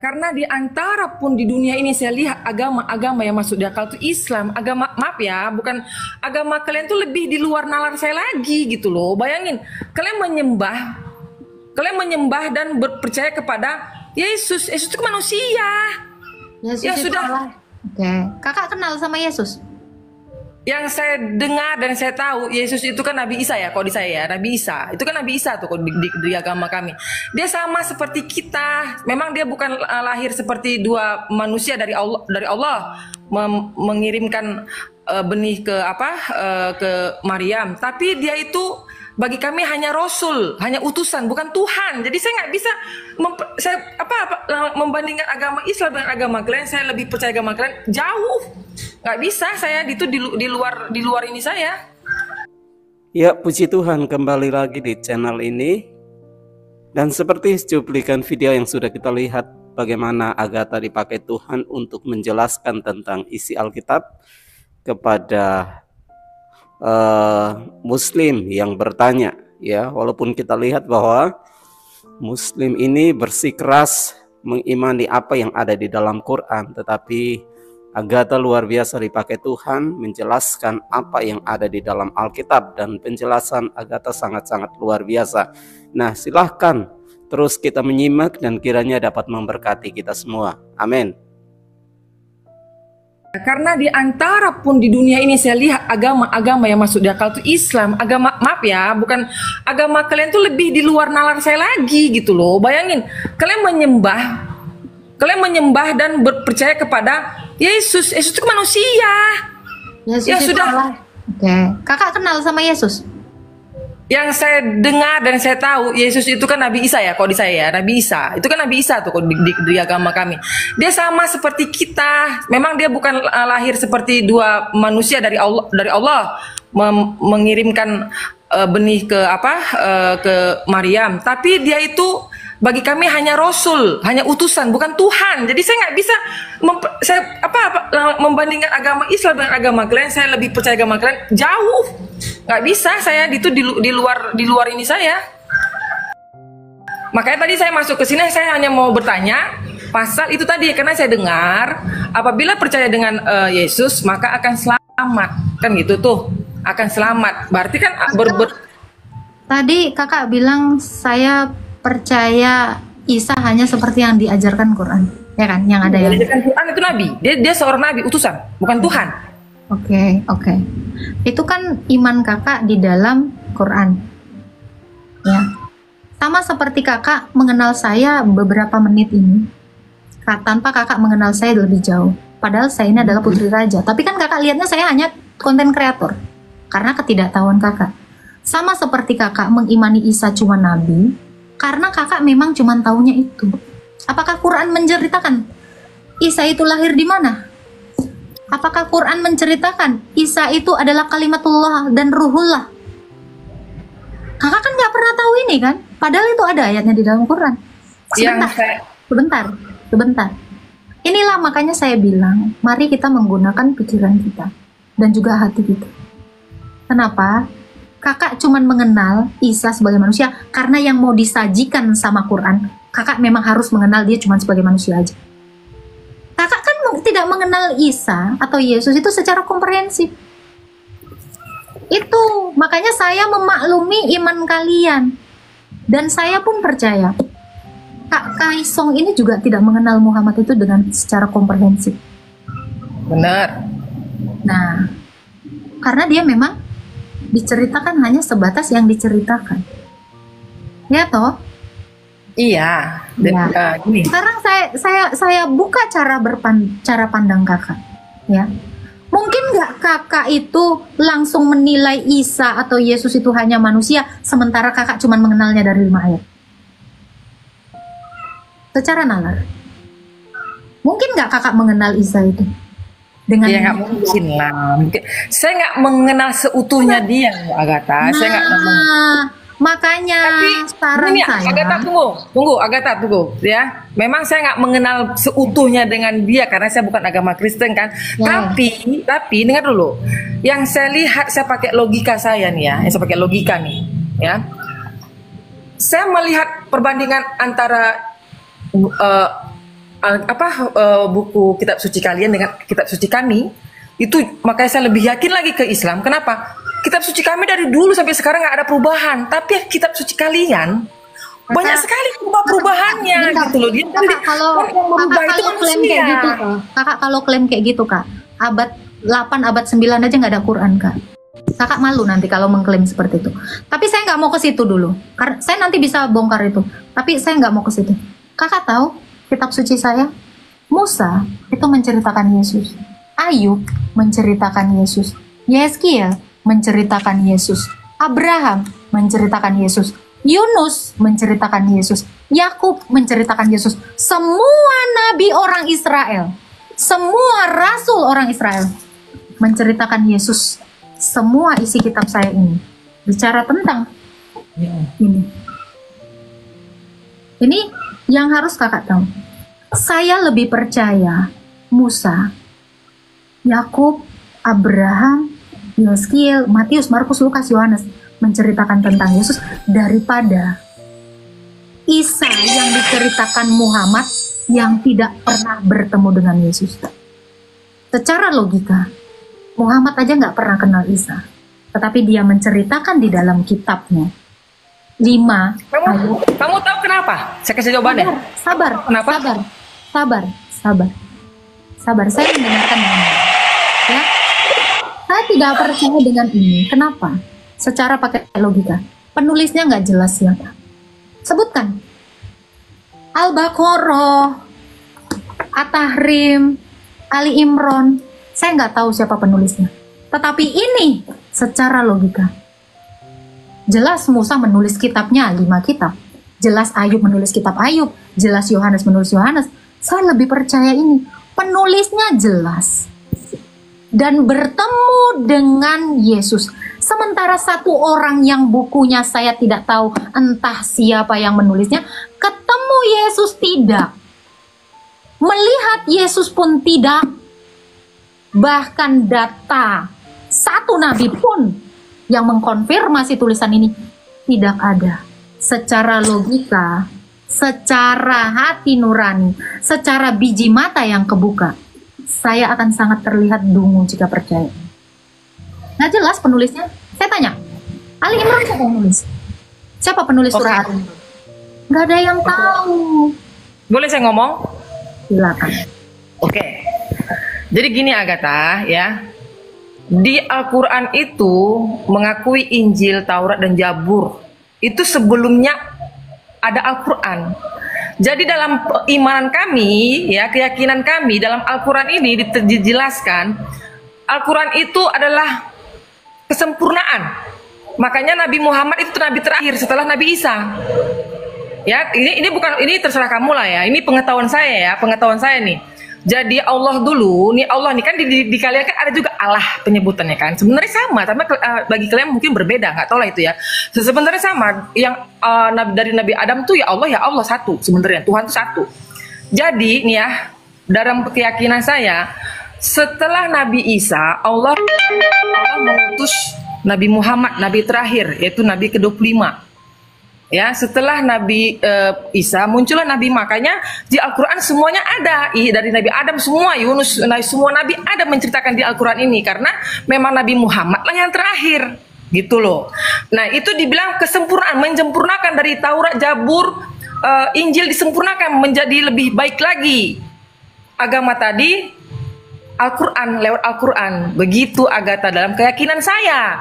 Karena di antara pun di dunia ini saya lihat agama-agama yang masuk di akal itu Islam. Agama, maaf ya, bukan agama kalian tuh lebih di luar nalar saya lagi gitu loh. Bayangin, kalian menyembah dan berpercaya kepada Yesus. Yesus itu manusia. Yesus Ya itu sudah. Allah. Oke. Kakak kenal sama Yesus? Yang saya dengar dan saya tahu Yesus itu kan Nabi Isa ya, kalau di saya ya, Nabi Isa itu kan Nabi Isa tuh kalau di agama kami. Dia sama seperti kita. Memang dia bukan lahir seperti dua manusia dari Allah mengirimkan benih ke ke Maryam, tapi dia itu bagi kami hanya Rasul, hanya utusan, bukan Tuhan. Jadi saya nggak bisa membandingkan agama Islam dengan agama kalian. Saya lebih percaya agama kalian jauh. Nggak bisa saya itu di luar ini saya. Ya, puji Tuhan, kembali lagi di channel ini. Dan seperti cuplikan video yang sudah kita lihat, bagaimana Agatha dipakai Tuhan untuk menjelaskan tentang isi Alkitab kepada Muslim yang bertanya, ya, walaupun kita lihat bahwa Muslim ini bersikeras mengimani apa yang ada di dalam Quran, tetapi Agatha luar biasa dipakai Tuhan menjelaskan apa yang ada di dalam Alkitab, dan penjelasan Agatha sangat-sangat luar biasa. Nah, silahkan terus kita menyimak dan kiranya dapat memberkati kita semua. Amin. Karena di antara pun di dunia ini saya lihat agama-agama yang masuk di akal itu Islam. Agama, maaf ya, bukan agama kalian tuh lebih di luar nalar saya lagi gitu loh. Bayangin, kalian menyembah dan berpercaya kepada Yesus. Yesus itu manusia. Yesus Ya itu sudah. Allah. Oke. Kakak kenal sama Yesus? Yang saya dengar dan saya tahu Yesus itu kan Nabi Isa ya, kalau di saya ya, Nabi Isa itu kan Nabi Isa tuh kalau di agama kami. Dia sama seperti kita. Memang dia bukan lahir seperti dua manusia dari Allah mengirimkan benih ke ke Maryam, tapi dia itu bagi kami hanya Rasul, hanya utusan, bukan Tuhan. Jadi saya nggak bisa membandingkan agama Islam dengan agama kalian. Saya lebih percaya agama kalian jauh. Nggak bisa saya itu di luar ini saya. Makanya tadi saya masuk ke sini, saya hanya mau bertanya pasal itu tadi, karena saya dengar apabila percaya dengan Yesus maka akan selamat, kan gitu tuh, akan selamat. Berarti kan Tadi kakak bilang saya percaya Isa hanya seperti yang diajarkan Quran, ya kan? Yang ada yang Quran itu Nabi, dia seorang Nabi utusan, bukan Tuhan. Oke. Itu kan iman kakak di dalam Quran, ya. Sama seperti kakak mengenal saya beberapa menit ini, tanpa kakak mengenal saya lebih jauh. Padahal saya ini adalah putri raja. Tapi kan kakak lihatnya saya hanya konten kreator, karena ketidaktahuan kakak. Sama seperti kakak mengimani Isa cuma nabi, karena kakak memang cuma tahunya itu. Apakah Quran menceritakan Isa itu lahir di mana? Apakah Quran menceritakan Isa itu adalah kalimatullah dan ruhullah? Kakak kan nggak pernah tahu ini kan? Padahal itu ada ayatnya di dalam Quran. Sebentar. Inilah makanya saya bilang, mari kita menggunakan pikiran kita dan juga hati kita. Kenapa? Kakak cuman mengenal Isa sebagai manusia karena yang mau disajikan sama Quran, kakak memang harus mengenal dia cuma sebagai manusia aja. Kakak kan tidak mengenal Isa atau Yesus itu secara komprehensif. Itu makanya saya memaklumi iman kalian, dan saya pun percaya Kak Kaisong ini juga tidak mengenal Muhammad itu dengan secara komprehensif. Benar. Nah, karena dia memang diceritakan hanya sebatas yang diceritakan, ya toh? Iya. Gini. Sekarang saya buka cara pandang kakak, ya. Mungkin nggak kakak itu langsung menilai Isa atau Yesus itu hanya manusia, sementara kakak cuma mengenalnya dari 5 ayat. Secara nalar, mungkin nggak kakak mengenal Isa itu dengan? Ya nggak mungkin lah. Saya nggak mengenal seutuhnya dia, Agatha. Saya nggak makanya saran ini, saya. Agatha tunggu, ya. Memang saya nggak mengenal seutuhnya dengan dia karena saya bukan agama Kristen kan. Ya. Tapi dengar dulu. Yang saya lihat, saya pakai logika saya nih ya. Saya pakai logika nih, ya. Saya melihat perbandingan antara buku kitab suci kalian dengan kitab suci kami, itu makanya saya lebih yakin lagi ke Islam. Kenapa? Kitab suci kami dari dulu sampai sekarang nggak ada perubahan, tapi kitab suci kalian banyak sekali perubahannya gitu loh. Dia kalau yang merubah itu klaim kayak gitu, Kakak kalau klaim kayak gitu, Kak, abad 8, abad 9 aja nggak ada Quran, Kak. Kakak malu nanti kalau mengklaim seperti itu. Tapi saya nggak mau ke situ dulu, karena saya nanti bisa bongkar itu. Tapi saya nggak mau ke situ. Kakak tahu kitab suci saya? Musa itu menceritakan Yesus. Ayub menceritakan Yesus. Yeskiel menceritakan Yesus. Abraham menceritakan Yesus. Yunus menceritakan Yesus. Yakub menceritakan Yesus. Semua nabi orang Israel, semua rasul orang Israel menceritakan Yesus. Semua isi kitab saya ini bicara tentang ini. Ini yang harus kakak tahu. Saya lebih percaya Musa, Yakub, Abraham, Yeskiel, Matius, Markus, Lukas, Yohanes menceritakan tentang Yesus daripada Isa yang diceritakan Muhammad yang tidak pernah bertemu dengan Yesus. Secara logika, Muhammad aja nggak pernah kenal Isa, tetapi dia menceritakan di dalam kitabnya 5 ayat. Kamu tahu kenapa? Saya kasih jawabannya. Sabar. Kenapa? Sabar. Saya mendengarkan ini. Ya, saya tidak percaya dengan ini. Kenapa? Secara pakai logika, penulisnya nggak jelas siapa. Sebutkan. Al-Baqarah, At-Tahrim, Ali Imran. Saya nggak tahu siapa penulisnya. Tetapi ini secara logika. Jelas Musa menulis kitabnya 5 kitab. Jelas Ayub menulis kitab Ayub. Jelas Yohanes menulis Yohanes. Saya lebih percaya ini. Penulisnya jelas. Dan bertemu dengan Yesus. Sementara satu orang yang bukunya saya tidak tahu entah siapa yang menulisnya. Ketemu Yesus tidak. Melihat Yesus pun tidak. Bahkan data satu nabi pun yang mengkonfirmasi tulisan ini tidak ada. Secara logika, secara hati nurani, secara biji mata yang kebuka, saya akan sangat terlihat dungu jika percaya. Nggak jelas penulisnya. Saya tanya, Ali Imran siapa yang nulis? Siapa penulis surah Ali Imran? Nggak ada yang tahu. Boleh saya ngomong? Silakan. Oke. Jadi gini Agatha ya. Di Al-Quran itu mengakui Injil, Taurat, dan Zabur. Itu sebelumnya ada Al-Quran. Jadi dalam imanan kami, ya keyakinan kami dalam Al-Quran ini dijelaskan, Al-Quran itu adalah kesempurnaan. Makanya Nabi Muhammad itu nabi terakhir setelah Nabi Isa. Ya, ini bukan, ini terserah kamu lah ya. Ini pengetahuan saya ya, pengetahuan saya nih. Jadi Allah dulu, nih Allah nih kan di kalian kan ada juga Allah penyebutannya kan. Sebenarnya sama, tapi bagi kalian mungkin berbeda, nggak tahu lah itu ya. Sebenarnya sama. Yang dari Nabi Adam tuh ya Allah satu sebenarnya. Tuhan tuh satu. Jadi nih ya, dalam keyakinan saya, setelah Nabi Isa, Allah mengutus Nabi Muhammad, Nabi terakhir, yaitu Nabi ke-25. Ya, setelah Nabi Isa muncullah Nabi, makanya di Al-Quran semuanya ada, dari Nabi Adam semua, Yunus, semua Nabi ada menceritakan di Al-Quran ini, karena memang Nabi Muhammad lah yang terakhir, gitu loh. Nah itu dibilang kesempurnaan, menyempurnakan dari Taurat, Zabur, Injil disempurnakan menjadi lebih baik lagi. Agama tadi, Al-Quran, lewat Al-Quran, begitu Agatha dalam keyakinan saya.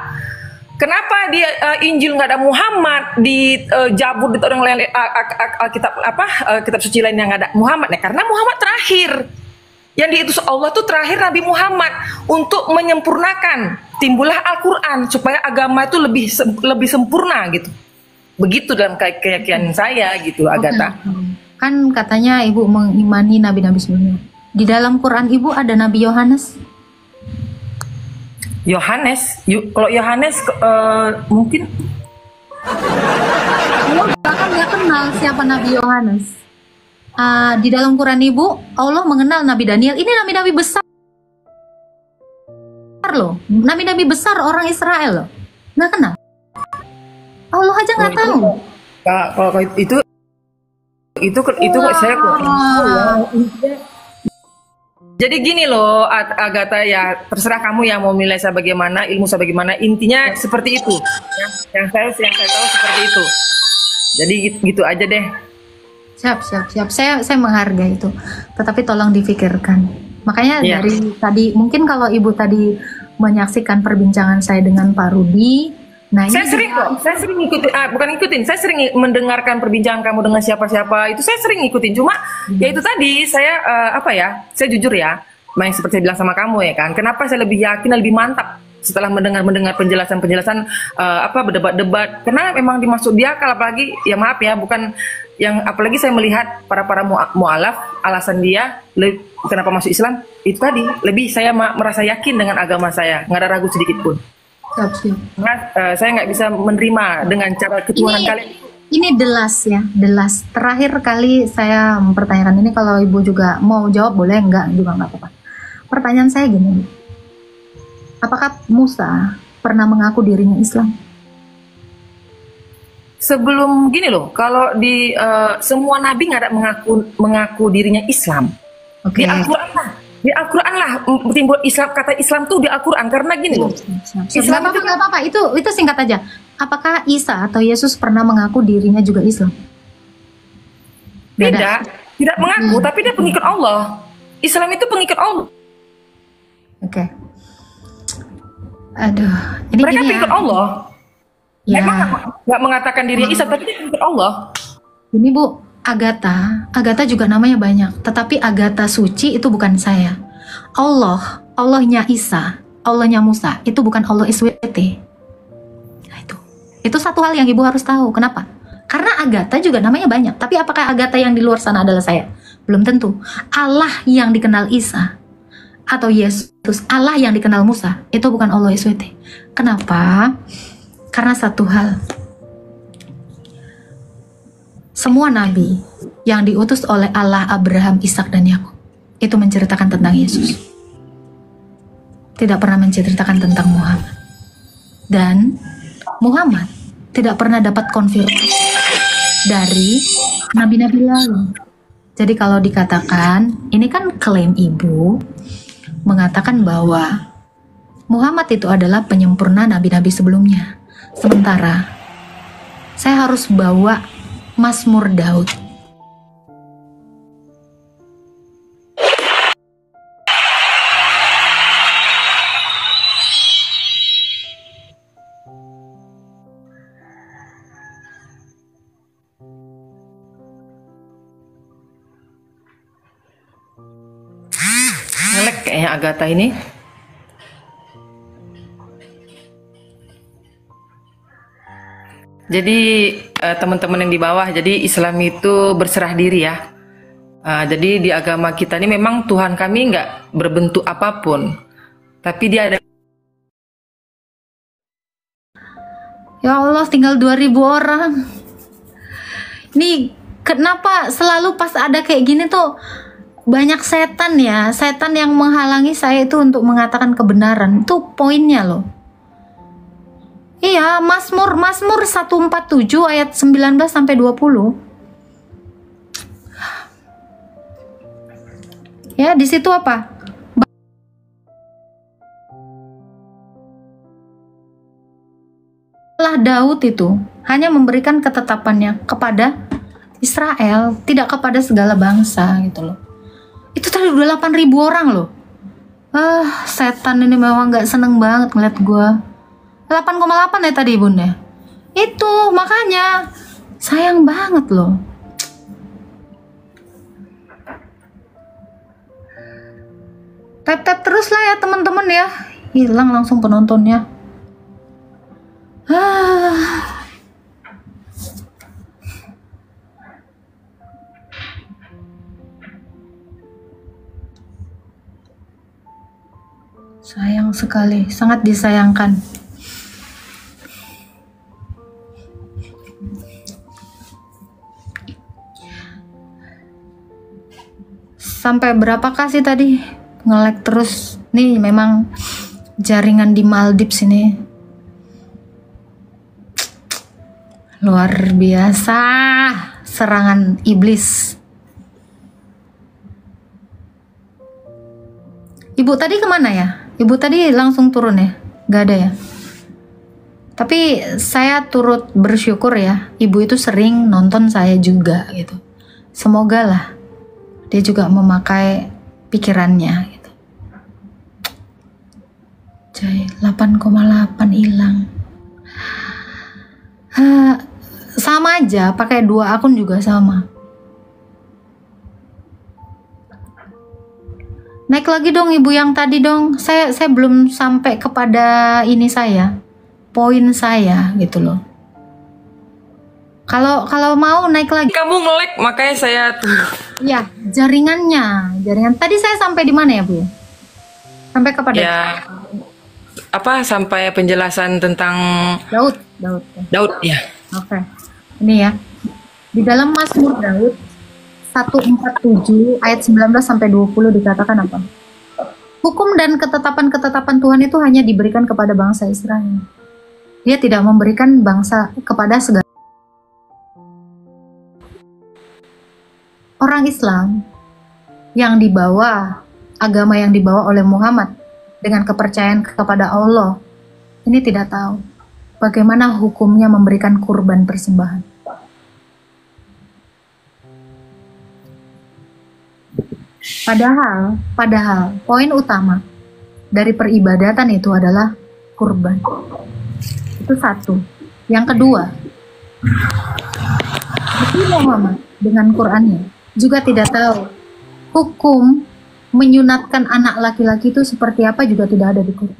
Kenapa di Injil nggak ada Muhammad, di Zabur di orang lain kitab kitab suci lain yang nggak ada Muhammad? Nah, karena Muhammad terakhir, yang diutus Allah tuh terakhir Nabi Muhammad untuk menyempurnakan. Timbullah Al-Quran supaya agama itu lebih sempurna gitu. Begitu dalam keyakinan saya gitu, Agatha. Kan katanya Ibu mengimani nabi-nabi sebelumnya. Di dalam Quran Ibu ada Nabi Yohanes. Kalau Yohanes mungkin bahkan nggak kenal siapa Nabi Yohanes. Di dalam Quran Ibu, Allah mengenal Nabi Daniel. Ini nabi-nabi besar loh, nabi-nabi besar orang Israel loh. Nggak kenal. Allah aja nggak tahu. Kalau itu itu saya kurang tahu ya. Jadi gini loh, Agatha, ya terserah kamu yang mau nilai saya bagaimana, ilmu saya bagaimana, intinya seperti itu. Yang saya tahu seperti itu. Jadi gitu aja deh. Siap. Saya menghargai itu. Tetapi tolong difikirkan. Makanya dari tadi, mungkin kalau Ibu tadi menyaksikan perbincangan saya dengan Pak Rudi, nah ini saya sering ikutin, saya sering mendengarkan perbincangan kamu dengan siapa-siapa, itu saya sering ikutin. Cuma ya itu tadi saya saya jujur ya, yang seperti saya bilang sama kamu ya kan, kenapa saya lebih yakin, lebih mantap setelah mendengar penjelasan berdebat-debat, karena memang dimaksud dia, kalau apalagi ya maaf ya, bukan yang apalagi saya melihat para mualaf, alasan dia kenapa masuk Islam itu tadi, lebih saya merasa yakin dengan agama saya, nggak ada ragu sedikit pun. Karena saya nggak bisa menerima dengan cara ketuhanan kalian. Ini delas ya, delas. Terakhir kali saya mempertanyakan ini, kalau Ibu juga mau jawab boleh, enggak juga nggak apa-apa. Pertanyaan saya gini, apakah Musa pernah mengaku dirinya Islam? Sebelum gini loh, kalau di semua nabi nggak ada mengaku dirinya Islam. Okay. Di Al-Quran lah timbul Islam, kata Islam tuh di Al-Quran, karena gini loh. Islam itu nggak apa-apa, itu singkat aja. Apakah Isa atau Yesus pernah mengaku dirinya juga Islam? Tidak mengaku, tapi dia pengikut Allah. Islam itu pengikut Allah. Oke. Aduh, ini mereka gini pengikut Allah. Ya. Memang nggak mengatakan dirinya Islam, tapi dia pengikut Allah. Ini Bu, Agatha juga namanya banyak, tetapi Agatha suci itu bukan saya. Allahnya Isa, Allahnya Musa, itu bukan Allah SWT. Nah itu satu hal yang Ibu harus tahu. Kenapa? Karena Agatha juga namanya banyak, tapi apakah Agatha yang di luar sana adalah saya? Belum tentu. Allah yang dikenal Isa atau Yesus, Allah yang dikenal Musa, itu bukan Allah SWT. Kenapa? Karena satu hal, semua nabi yang diutus oleh Allah, Abraham, Ishak, dan Yakub itu menceritakan tentang Yesus. Tidak pernah menceritakan tentang Muhammad. Dan Muhammad tidak pernah dapat konfirmasi dari nabi-nabi lalu. Jadi kalau dikatakan, ini kan klaim Ibu mengatakan bahwa Muhammad itu adalah penyempurna nabi-nabi sebelumnya. Sementara saya harus bawa Mazmur Daud. Ngelek kayaknya Agatha ini. Jadi teman-teman yang di bawah, jadi Islam itu berserah diri ya. Jadi di agama kita ini memang Tuhan kami nggak berbentuk apapun, tapi dia ada. Ya Allah, tinggal 2000 orang. Ini kenapa selalu pas ada kayak gini tuh banyak setan ya, setan yang menghalangi saya itu untuk mengatakan kebenaran. Itu poinnya loh. Iya, Mazmur 147 ayat 19 sampai 20. Ya, di situ apa? Allah Daud itu hanya memberikan ketetapannya kepada Israel, tidak kepada segala bangsa gitu loh. Itu tadi udah 8.000 orang loh. Setan ini memang gak seneng banget ngeliat gue. 8,8 ya tadi bunda. Itu makanya sayang banget loh. Tap-tap terus lah ya teman-teman ya. Hilang langsung penontonnya. Sayang sekali, sangat disayangkan. Sampai berapa kasih tadi nge-lag terus. Nih memang jaringan di Maldives ini luar biasa. serangan iblis. Ibu tadi kemana ya? Ibu tadi langsung turun ya? Gak ada ya? Tapi saya turut bersyukur ya, ibu itu sering nonton saya juga gitu. Semoga lah dia juga memakai pikirannya gitu. Jai, 8,8 hilang. Sama aja, pakai 2 akun juga sama. Naik lagi dong ibu yang tadi dong. Saya belum sampai kepada ini saya. Poin saya gitu loh. Kalau mau naik lagi. Kamu nge-lag makanya saya tuh. Ya, jaringan. Tadi saya sampai di mana ya, Bu? Sampai kepada Ya, apa sampai penjelasan tentang Daud. Daud ya. Oke. Ini ya. Di dalam Mazmur Daud 147 ayat 19 sampai 20 dikatakan apa? Hukum dan ketetapan-ketetapan Tuhan itu hanya diberikan kepada bangsa Israel. Dia tidak memberikan bangsa kepada segala orang Islam yang dibawa, agama yang dibawa oleh Muhammad dengan kepercayaan kepada Allah. Ini tidak tahu bagaimana hukumnya memberikan kurban persembahan. Padahal poin utama dari peribadatan itu adalah kurban. Itu satu. Yang kedua, Nabi Muhammad dengan Qurannya juga tidak tahu hukum menyunatkan anak laki-laki itu seperti apa, juga tidak ada di Quran.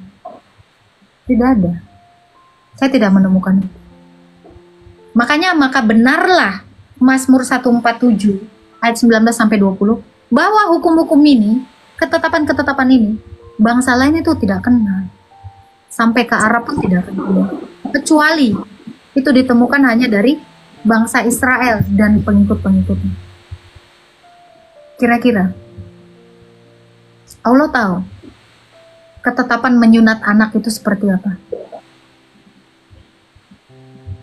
Tidak ada. Saya tidak menemukan itu. Maka benarlah Mazmur 147 ayat 19 sampai 20 bahwa hukum-hukum ini, ketetapan-ketetapan ini, bangsa lain itu tidak kenal. Sampai ke Arab pun tidak kenal. Kecuali itu ditemukan hanya dari bangsa Israel dan pengikut-pengikutnya. Kira-kira Allah tahu ketetapan menyunat anak itu seperti apa?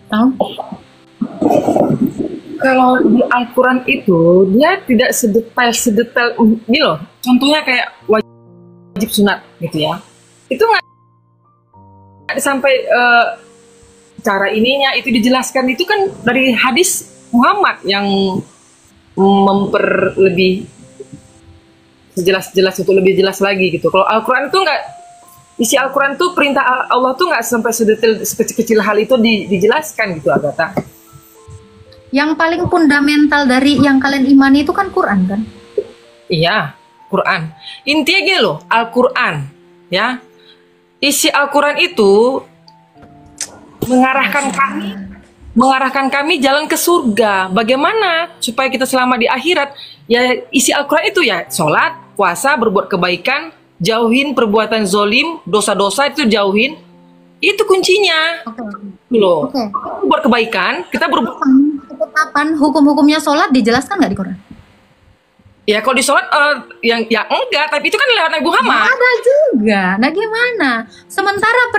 Tahu? Kalau di Al-Quran itu dia tidak sedetail ini loh. Contohnya kayak wajib sunat gitu ya. Itu nggak sampai cara ininya itu dijelaskan, itu kan dari hadis Muhammad yang memperlebih sejelas-jelas itu, lebih jelas lagi gitu. Kalau Al-Quran itu nggak, isi Al-Quran tuh perintah Allah tuh nggak sampai sedetail sekecil-kecil hal itu dijelaskan gitu, Agatha. Yang paling fundamental dari yang kalian imani itu kan Quran kan? Iya, Quran. Intinya gini loh, Al-Quran ya. Isi Al-Quran itu mengarahkan kami jalan ke surga. Bagaimana supaya kita selamat di akhirat? Ya isi Al-Quran itu ya sholat, puasa, berbuat kebaikan, jauhin perbuatan zolim, dosa-dosa itu jauhin. Itu kuncinya. Loh. Buat kebaikan, kita berbuat. Ketetapan hukum-hukumnya sholat dijelaskan nggak di Quran? Ya kalau di sholat yang enggak, tapi itu kan lewat Nabi Muhammad. Ada juga. Nah gimana? Sementara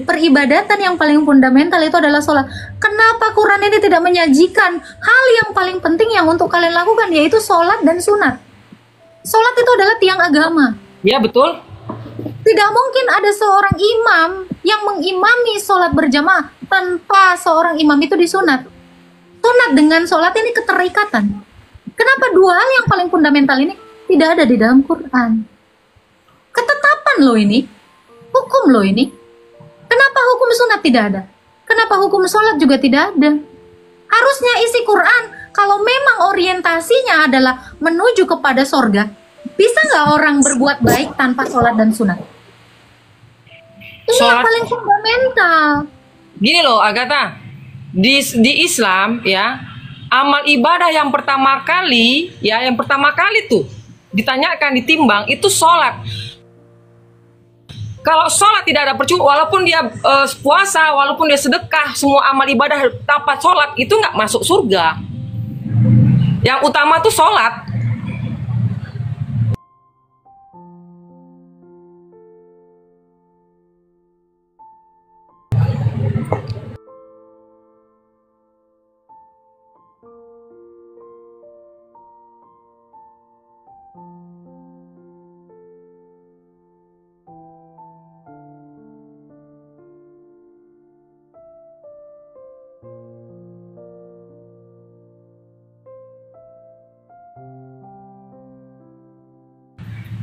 peribadatan yang paling fundamental itu adalah sholat. Kenapa Quran ini tidak menyajikan hal yang paling penting yang untuk kalian lakukan, yaitu sholat dan sunat? Sholat itu adalah tiang agama. Ya betul. Tidak mungkin ada seorang imam yang mengimami sholat berjamaah tanpa seorang imam itu disunat. Sunat dengan sholat ini keterikatan. Kenapa dua hal yang paling fundamental ini tidak ada di dalam Quran? Ketetapan loh ini, hukum loh ini. Kenapa hukum sunat tidak ada? Kenapa hukum sholat juga tidak ada? Harusnya isi Quran, kalau memang orientasinya adalah menuju kepada sorga, bisa nggak orang berbuat baik tanpa sholat dan sunat? Ini yang paling fundamental. Gini loh, Agatha, di Islam ya, amal ibadah yang pertama kali tuh ditanyakan, ditimbang itu sholat. Kalau sholat tidak ada percuma, walaupun dia puasa, walaupun dia sedekah, semua amal ibadah tanpa sholat itu nggak masuk surga. Yang utama tuh sholat.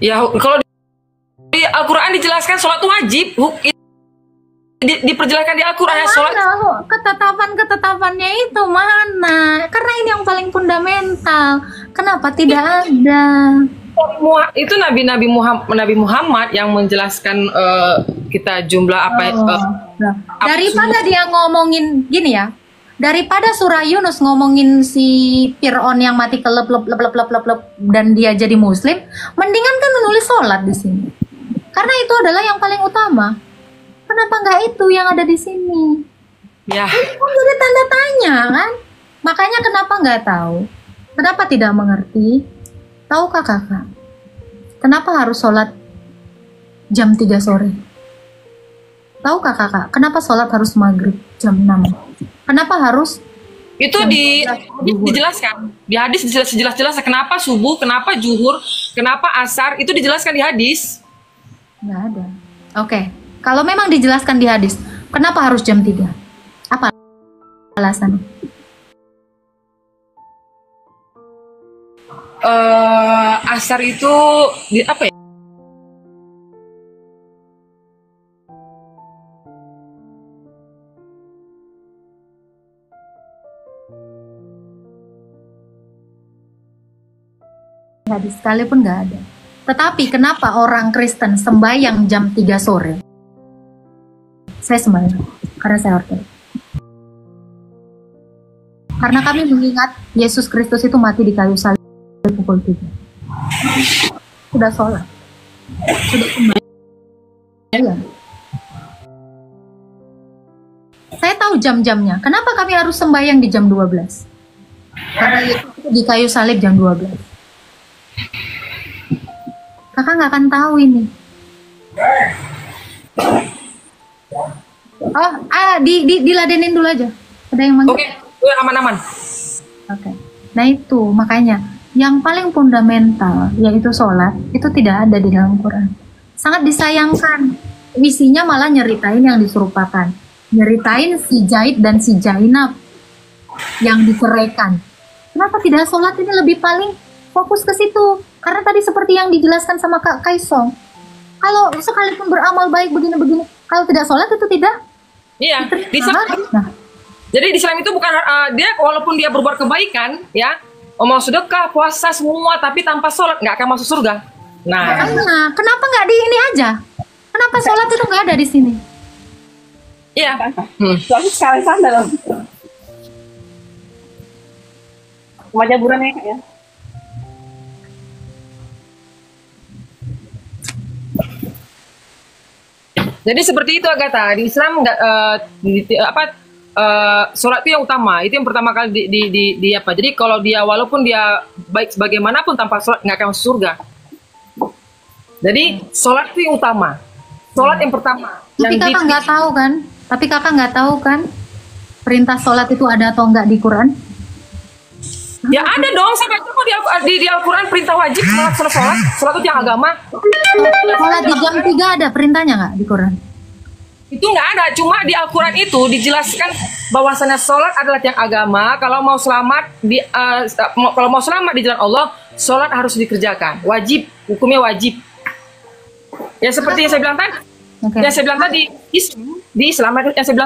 Ya kalau di Al-Quran dijelaskan sholat itu wajib. Diperjelaskan di Al-Quran ya sholat. Mana ketetapan-ketetapannya itu mana? Karena ini yang paling fundamental. Kenapa tidak ada? Itu Nabi Muhammad yang menjelaskan kita jumlah apa. Daripada dia ngomongin gini ya. Daripada surah Yunus ngomongin si Fir'aun yang mati kelep dan dia jadi muslim, mendingan kan menulis sholat di sini. Karena itu adalah yang paling utama. Kenapa nggak itu yang ada di sini? Ya. Itu kan jadi tanda tanya kan? Makanya kenapa nggak tahu? Kenapa tidak mengerti? Tahukah kakak? Kenapa harus sholat jam 3 sore? Tahukah kakak? Kenapa sholat harus maghrib jam 6? Kenapa harus? Itu dijelaskan. Di hadis jelas-jelas kenapa subuh, kenapa zuhur, kenapa asar, itu dijelaskan di hadis. Nggak ada. Oke. Kalau memang dijelaskan di hadis, kenapa harus jam 3? Apa alasannya? Asar itu apa ya? Hadis sekalipun nggak ada. Tetapi kenapa orang Kristen sembahyang jam 3 sore? Saya sembahyang karena saya ortodoks. Karena kami mengingat Yesus Kristus itu mati di kayu salib pukul 3. Sudah sholat, sudah sembahyang. Saya tahu jam-jamnya. Kenapa kami harus sembahyang di jam 12? Karena Yesus itu di kayu salib jam 12. Kakak nggak akan tahu ini. Oh, diladenin dulu aja. Ada yang manggil? Oke, aman-aman. Oke. Nah itu makanya yang paling fundamental yaitu sholat itu tidak ada di dalam Quran. Sangat disayangkan. Isinya malah nyeritain yang diserupakan. Nyeritain si Zaid dan si Zainab yang diceraikan. Kenapa tidak sholat ini lebih paling fokus ke situ? Karena tadi seperti yang dijelaskan sama Kak Kaisong, kalau sekalipun beramal baik begini-begini, kalau tidak sholat itu tidak. Iya. Nah. Jadi di Islam itu bukan dia walaupun dia berbuat kebaikan, ya, mau sedekah, puasa semua, tapi tanpa sholat nggak akan masuk surga. Nah, kenapa nggak di ini aja? Kenapa sholat itu nggak ada di sini? Iya. Soalnya sekali sana loh. Wajah burannya ya. Jadi seperti itu Agatha, di Islam nggak sholat itu yang utama, itu yang pertama kali di apa. Jadi kalau dia walaupun dia baik sebagaimanapun tanpa sholat nggak akan masuk surga. Jadi sholat itu yang utama, sholat yang pertama. Tapi kakak nggak tahu kan? Tapi kakak nggak tahu kan? Perintah sholat itu ada atau nggak di Quran? Ya ada dong, saya baca di Al-Quran perintah wajib sholat itu yang agama. Sholat di jam 3 ada perintahnya nggak di Quran? Itu nggak ada, cuma di Al-Quran itu dijelaskan bahwasannya sholat adalah yang agama. Kalau mau selamat di jalan Allah, sholat harus dikerjakan, wajib, hukumnya wajib. Ya seperti yang saya bilang tadi. Okay. Yang saya bilang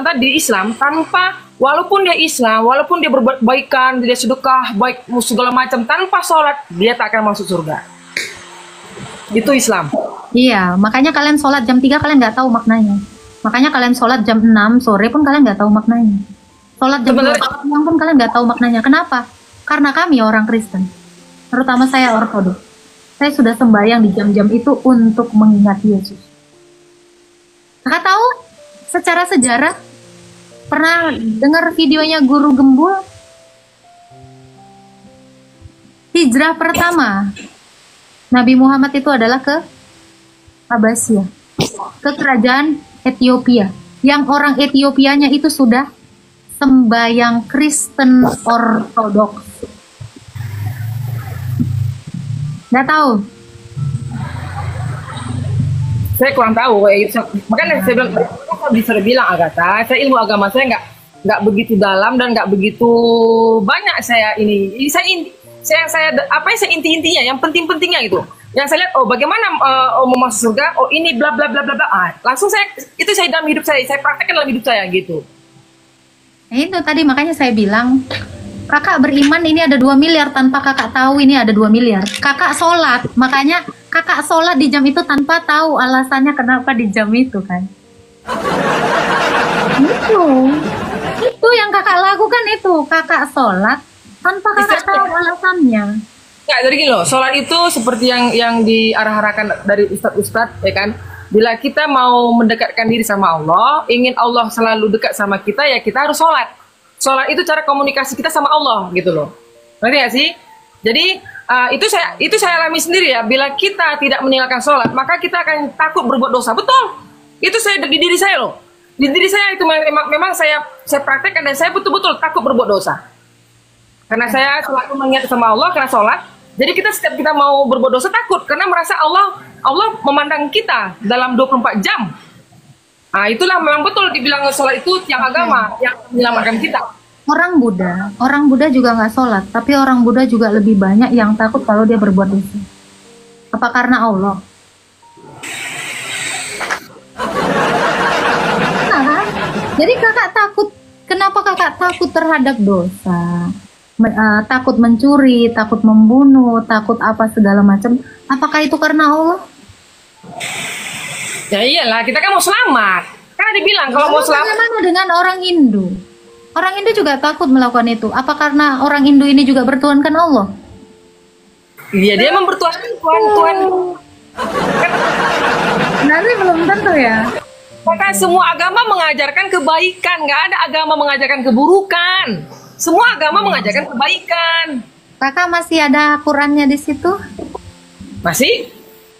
tadi di Islam tanpa walaupun dia Islam, walaupun dia berbuat kebaikan, dia sedekah, baik segala macam tanpa sholat dia tak akan masuk surga. Itu Islam. Iya, makanya kalian sholat jam 3 kalian nggak tahu maknanya. Makanya kalian sholat jam 6 sore pun kalian nggak tahu maknanya. Sholat jam 2 siang pun kalian nggak tahu maknanya. Kenapa? Karena kami orang Kristen, terutama saya ortodoks. Saya sudah sembahyang di jam-jam itu untuk mengingat Yesus. Kakak tahu secara sejarah pernah dengar videonya Guru Gembul? Hijrah pertama Nabi Muhammad itu adalah ke Abbasiyah, ke kerajaan Ethiopia, yang orang Etiopianya itu sudah sembahyang Kristen Ortodoks. Nggak tahu? Saya kurang tahu, makanya saya bisa bilang Agatha, saya ilmu agama saya nggak begitu dalam dan nggak begitu banyak saya inti-intinya, yang penting-pentingnya gitu. Yang saya lihat, oh bagaimana mau masuk surga, oh ini bla bla bla bla bla. Langsung itu saya dalam hidup saya praktekkan dalam hidup saya gitu. Nah, itu tadi makanya saya bilang, kakak beriman ini ada 2 miliar tanpa kakak tahu ini ada 2 miliar. Kakak sholat, makanya kakak sholat di jam itu tanpa tahu alasannya kenapa di jam itu kan. Itu yang kakak lakukan itu, kakak sholat tanpa kakak tahu alasannya. Nggak, jadi gini loh, sholat itu seperti yang diarah-arahkan dari ustadz-ustadz, ya kan? Bila kita mau mendekatkan diri sama Allah, ingin Allah selalu dekat sama kita, ya kita harus sholat. Sholat itu cara komunikasi kita sama Allah, gitu loh. Ngerti nggak sih? Jadi itu saya alami sendiri ya. Bila kita tidak meninggalkan sholat, maka kita akan takut berbuat dosa. Betul. Itu saya di diri saya loh. Di diri saya itu memang saya praktekkan dan saya betul-betul takut berbuat dosa. Karena saya selalu mengingat sama Allah karena sholat. Jadi setiap kita mau berbuat dosa takut karena merasa Allah memandang kita dalam 24 jam. Nah, itulah memang betul dibilang sholat itu tiang agama yang menyelamatkan kita. Orang Buddha juga nggak sholat, tapi orang Buddha juga lebih banyak yang takut kalau dia berbuat dosa. Apa karena Allah? Nah, jadi kakak takut. Kenapa kakak takut terhadap dosa? Takut mencuri, takut membunuh, takut apa segala macam. Apakah itu karena Allah? Ya iyalah, kita kan mau selamat. Karena dibilang kalau mau selamat. Bagaimana dengan orang Hindu? Orang Hindu juga takut melakukan itu. Apa karena orang Hindu ini juga bertuhankan Allah? Iya, dia mempertuhankan Tuhan. Nanti belum tentu ya. Maka semua agama mengajarkan kebaikan, nggak ada agama mengajarkan keburukan. Semua agama mengajarkan kebaikan. Kakak masih ada Qurannya di situ? Masih?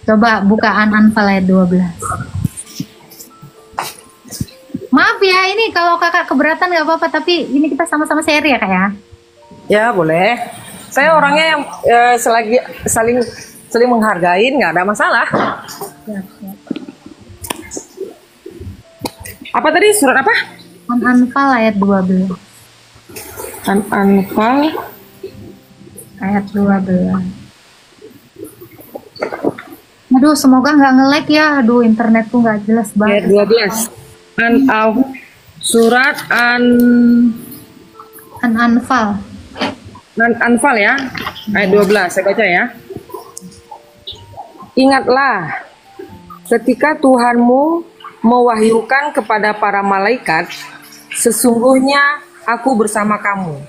Coba buka An-Anfal ayat 12. Maaf ya, ini kalau kakak keberatan nggak apa-apa, tapi ini kita sama-sama share ya kak ya? Ya boleh. Saya orangnya yang saling menghargain, nggak ada masalah. Apa tadi surat apa? An-Anfal ayat 12. An-Anfal ayat 12. Aduh, semoga nggak nge-lag ya. Aduh, internetku nggak jelas banget. ayat 12. Surat An-Anfal. An-Anfal ya. Ayat 12 saya baca ya. Ingatlah ketika Tuhanmu mewahyukan kepada para malaikat, sesungguhnya aku bersama kamu.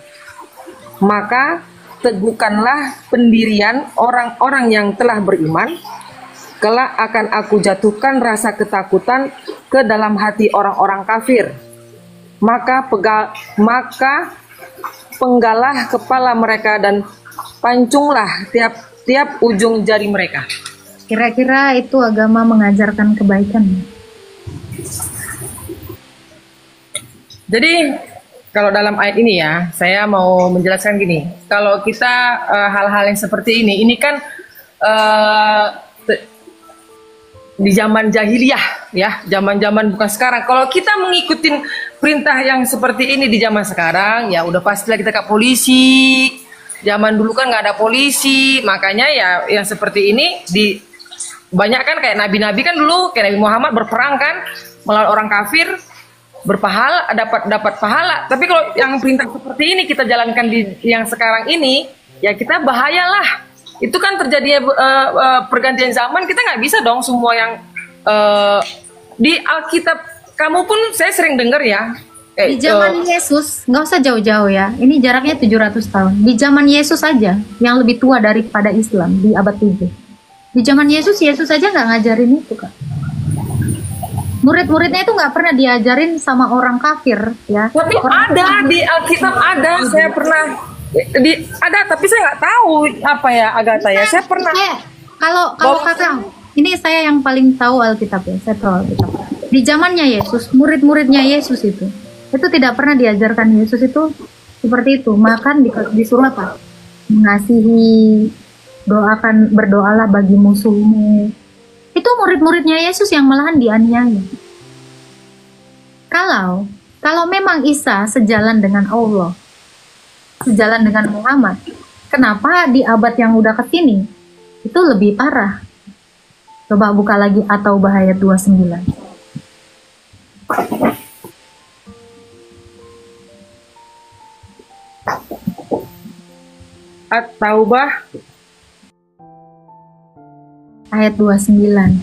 Maka teguhkanlah pendirian orang-orang yang telah beriman. Kelak akan aku jatuhkan rasa ketakutan ke dalam hati orang-orang kafir. Maka penggalah kepala mereka dan pancunglah tiap ujung jari mereka. Kira-kira itu agama mengajarkan kebaikan. Jadi kalau dalam ayat ini ya, saya mau menjelaskan gini. Kalau kita hal-hal yang seperti ini kan di zaman jahiliyah ya, zaman-zaman bukan sekarang. Kalau kita mengikuti perintah yang seperti ini di zaman sekarang, ya udah pastilah kita ke polisi. Zaman dulu kan nggak ada polisi, makanya ya yang seperti ini banyak kan kayak nabi-nabi kan dulu, kayak Nabi Muhammad berperang kan melawan orang kafir, berpahala, dapat pahala. Tapi kalau yang perintah seperti ini kita jalankan di yang sekarang ini, ya kita bahayalah. Itu kan terjadi pergantian zaman, kita nggak bisa dong semua yang di Alkitab. Kamu pun saya sering dengar ya. Di zaman Yesus, nggak usah jauh-jauh ya. Ini jaraknya 700 tahun. Di zaman Yesus saja, yang lebih tua daripada Islam di abad 7. Di zaman Yesus aja nggak ngajarin itu kak. Murid-muridnya itu nggak pernah diajarin sama orang kafir ya. Tapi ada di Alkitab ada, saya pernah. Ada tapi saya nggak tahu apa ya Agatha ya. Saya pernah. Kalau kakak, ini saya yang paling tahu Alkitab ya. Saya tahu Alkitab. Di zamannya Yesus, murid-muridnya Yesus itu tidak pernah diajarkan Yesus itu seperti itu. Makan disuruh apa? Mengasihi, berdoalah bagi musuhmu. Itu murid-muridnya Yesus yang malahan dianiaya. Kalau memang Isa sejalan dengan Allah, sejalan dengan Muhammad, kenapa di abad yang udah kesini Itu lebih parah. Coba buka lagi At-Taubah ayat 29. At-Taubah Ayat 29.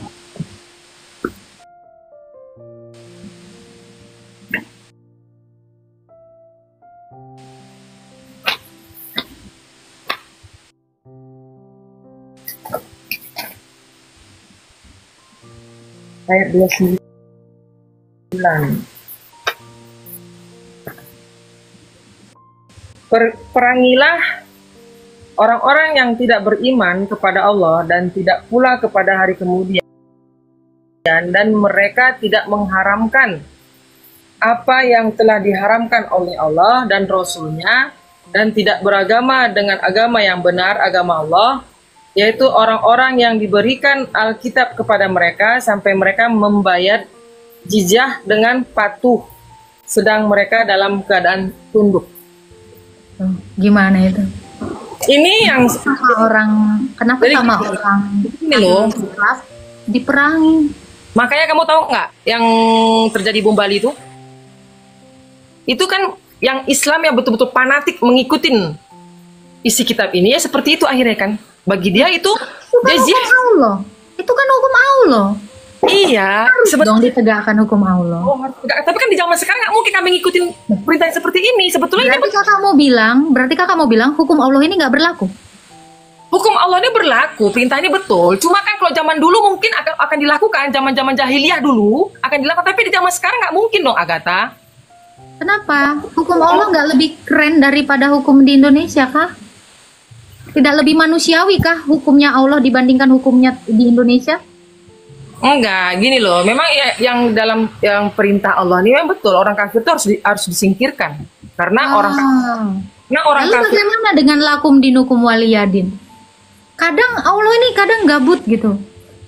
ayat 29. Perangilah orang-orang yang tidak beriman kepada Allah dan tidak pula kepada hari kemudian, dan mereka tidak mengharamkan apa yang telah diharamkan oleh Allah dan Rasul-Nya, dan tidak beragama dengan agama yang benar, agama Allah, yaitu orang-orang yang diberikan Alkitab kepada mereka sampai mereka membayar jizyah dengan patuh, sedang mereka dalam keadaan tunduk. Gimana itu? Ini yang Kenapa Jadi sama gini, orang ini loh. Islam diperangi? Makanya kamu tahu nggak yang terjadi bom Bali itu? Itu kan yang Islam yang betul-betul fanatik mengikutin isi kitab ini ya seperti itu akhirnya kan. Bagi dia itu Itu kan dia hukum Allah. Itu kan hukum Allah. iya Dong sebetulnya. ditegakkan hukum Allah. Oh, tapi kan di zaman sekarang nggak mungkin kami ngikutin perintah yang seperti ini. Sebetulnya ini Berarti kakak mau bilang hukum Allah ini nggak berlaku? hukum Allah ini berlaku, perintah ini betul. Cuma kan kalau zaman dulu mungkin akan dilakukan, zaman-zaman jahiliyah dulu akan dilakukan. Tapi di zaman sekarang nggak mungkin dong, Agatha. Kenapa? Hukum Allah nggak lebih keren daripada hukum di Indonesia kah? Tidak lebih manusiawi kah hukumnya Allah dibandingkan hukumnya di Indonesia? Enggak, gini loh. Memang ya, yang dalam yang perintah Allah ini memang betul orang kafir itu harus disingkirkan. Karena orang Lalu kafir. bagaimana dengan lakum dinukum waliyadin? Kadang Allah ini kadang gabut gitu.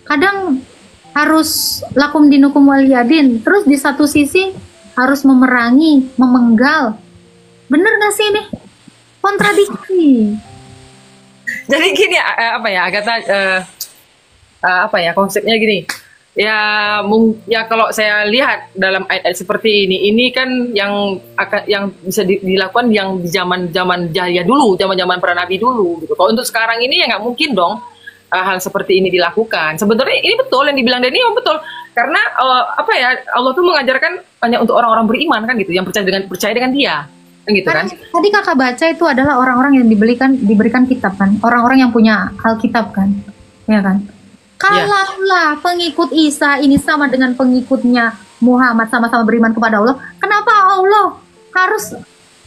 Kadang harus lakum dinukum waliyadin. Terus di satu sisi harus memerangi, memenggal. Bener gak sih ini? Kontradiksi. Jadi gini apa ya Agatha, apa ya konsepnya gini. Ya kalau saya lihat dalam ayat seperti ini kan yang bisa dilakukan yang di zaman jahiliyah dulu, zaman para nabi dulu gitu. Kalau untuk sekarang ini ya nggak mungkin dong hal seperti ini dilakukan. Sebenarnya ini betul yang dibilang Denny, betul. Karena apa ya, Allah tuh mengajarkan hanya untuk orang-orang beriman kan gitu, yang percaya dengan Dia. Gitu kan. Tadi kakak baca itu adalah orang-orang yang diberikan kitab kan, orang-orang yang punya Alkitab kan, ya kan. Kalaulah pengikut Isa ini sama dengan pengikutnya Muhammad, sama-sama beriman kepada Allah, kenapa Allah harus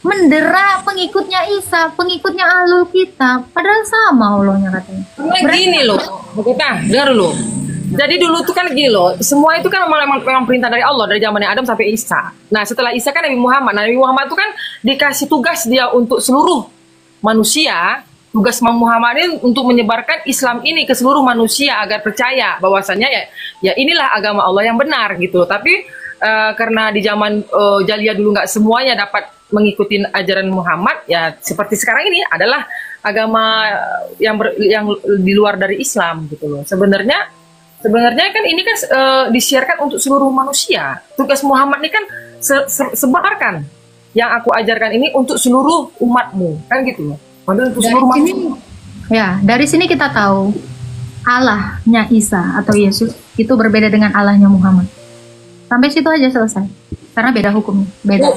mendera pengikutnya Isa, pengikutnya Ahlul Kitab, padahal sama Allahnya katanya. Gini loh, kita dengar dulu. Jadi dulu tuh kan gini loh, semua itu kan memang perintah dari Allah dari zamannya Adam sampai Isa. Nah setelah Isa kan Nabi Muhammad. Nabi Muhammad itu kan dikasih tugas dia untuk seluruh manusia. Tugas Muhammad ini untuk menyebarkan Islam ini ke seluruh manusia agar percaya bahwasannya ya inilah agama Allah yang benar gitu. Tapi karena di zaman jahiliyah dulu nggak semuanya dapat mengikuti ajaran Muhammad, ya seperti sekarang ini adalah agama yang di luar dari Islam gitu loh. Sebenarnya kan ini kan disiarkan untuk seluruh manusia. Tugas Muhammad ini kan sebarkan yang aku ajarkan ini untuk seluruh umatmu kan gitu loh. Untuk seluruh manusia. Ya, dari sini kita tahu Allahnya Isa atau Yesus itu berbeda dengan Allahnya Muhammad. Sampai situ aja selesai. Karena beda hukumnya, beda.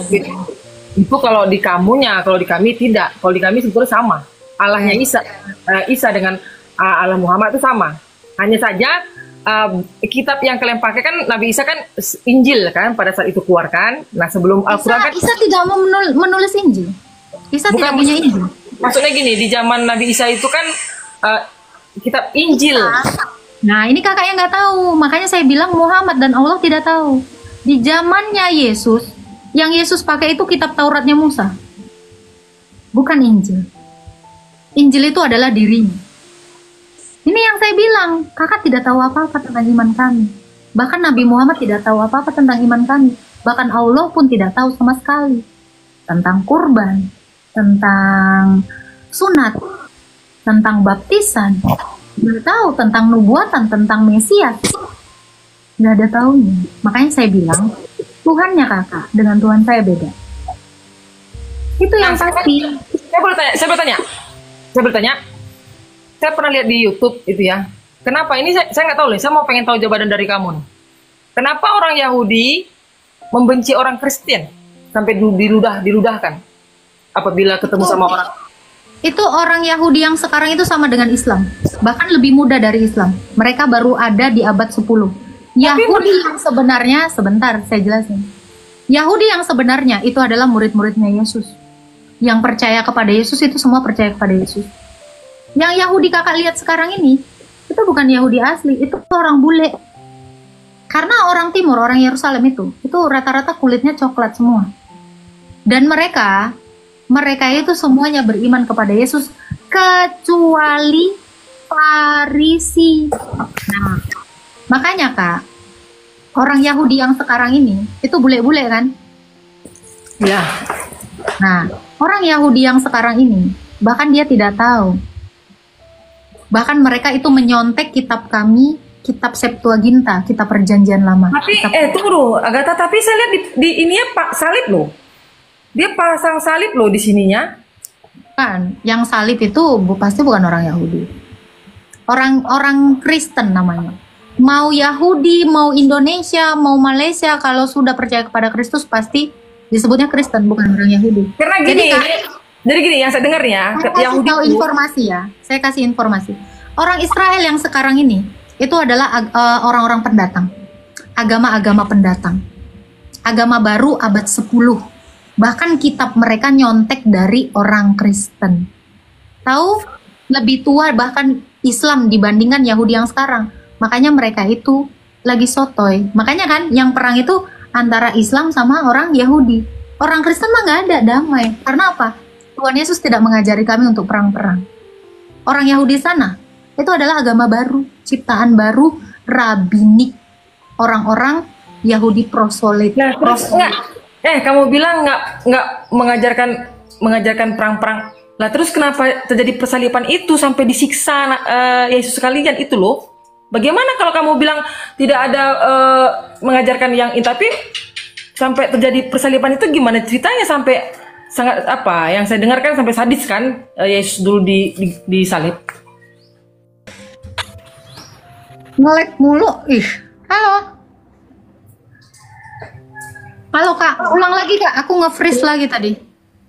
Itu kalau di kamunya, kalau di kami tidak. Kalau di kami sebetulnya sama. Allahnya Isa dengan Allah Muhammad itu sama. Hanya saja kitab yang kalian pakai kan Nabi Isa kan Injil kan pada saat itu keluar kan. Nah sebelum Al-Quran kan Isa tidak mau menulis Injil. Isa tidak punya Injil. Maksudnya gini, di zaman Nabi Isa itu kan kitab Injil. Nah ini kakak yang nggak tahu, makanya saya bilang Muhammad dan Allah tidak tahu. Di zamannya Yesus, yang Yesus pakai itu kitab Tauratnya Musa, bukan Injil. Injil itu adalah dirinya. Ini yang saya bilang, kakak tidak tahu apa-apa tentang iman kami. Bahkan Nabi Muhammad tidak tahu apa-apa tentang iman kami. Bahkan Allah pun tidak tahu sama sekali tentang kurban, tentang sunat, tentang baptisan. Nggak tahu tentang nubuatan, tentang Mesias. Nggak ada taunya. Makanya saya bilang, Tuhannya kakak dengan Tuhan saya beda. Itu yang pasti. Saya bertanya, saya pernah lihat di YouTube itu ya. Kenapa ini saya nggak tahu nih. Saya mau pengen tahu jawaban dari kamu nih. Kenapa orang Yahudi membenci orang Kristen sampai diludahkan apabila ketemu sama orang? Itu orang Yahudi yang sekarang itu sama dengan Islam, bahkan lebih muda dari Islam. Mereka baru ada di abad 10. Yahudi yang sebenarnya, sebentar saya jelasin. Yahudi yang sebenarnya itu adalah murid-muridnya Yesus. Yang percaya kepada Yesus itu semua percaya kepada Yesus. Yang Yahudi kakak lihat sekarang ini, itu bukan Yahudi asli, itu orang bule. Karena orang timur, orang Yerusalem itu rata-rata kulitnya coklat semua. Dan mereka itu semuanya beriman kepada Yesus kecuali Farisi. Nah, makanya kak, orang Yahudi yang sekarang ini itu bule-bule kan? Ya. Nah, orang Yahudi yang sekarang ini bahkan dia tidak tahu. Bahkan mereka itu menyontek kitab kami, kitab Septuaginta, kitab Perjanjian Lama. Tapi kitab... tunggu, Agatha, tapi saya lihat di ini ya Pak salib loh. Dia pasang salib loh di sininya. Kan, yang salib itu pasti bukan orang Yahudi. Orang Kristen namanya. Mau Yahudi, mau Indonesia, mau Malaysia, kalau sudah percaya kepada Kristus pasti disebutnya Kristen, bukan orang Yahudi. Karena gini, jadi gini yang saya dengar ya, Yahudi tahu informasi ya. Saya kasih informasi. Orang Israel yang sekarang ini itu adalah orang-orang pendatang. Agama-agama pendatang. Agama baru abad 10. Bahkan kitab mereka nyontek dari orang Kristen. Tahu? Lebih tua bahkan Islam dibandingkan Yahudi yang sekarang. Makanya mereka itu lagi sotoy. Makanya kan yang perang itu antara Islam sama orang Yahudi. Orang Kristen mah nggak ada, damai. Karena apa? Tuhan Yesus tidak mengajari kami untuk perang-perang. Orang Yahudi sana itu adalah agama baru, ciptaan baru, rabinik. Orang-orang Yahudi prosolit. Nah, terus kamu bilang nggak mengajarkan perang-perang. Lah terus kenapa terjadi persalipan itu sampai disiksa Yesus kalian itu loh? Bagaimana kalau kamu bilang tidak ada mengajarkan yang ini, tapi sampai terjadi persalipan itu gimana ceritanya sampai sangat apa? Yang saya dengarkan sampai sadis kan Yesus dulu disalib. Ngelek mulu, halo. Halo kak, ulang lagi kak, aku nge-freeze lagi tadi.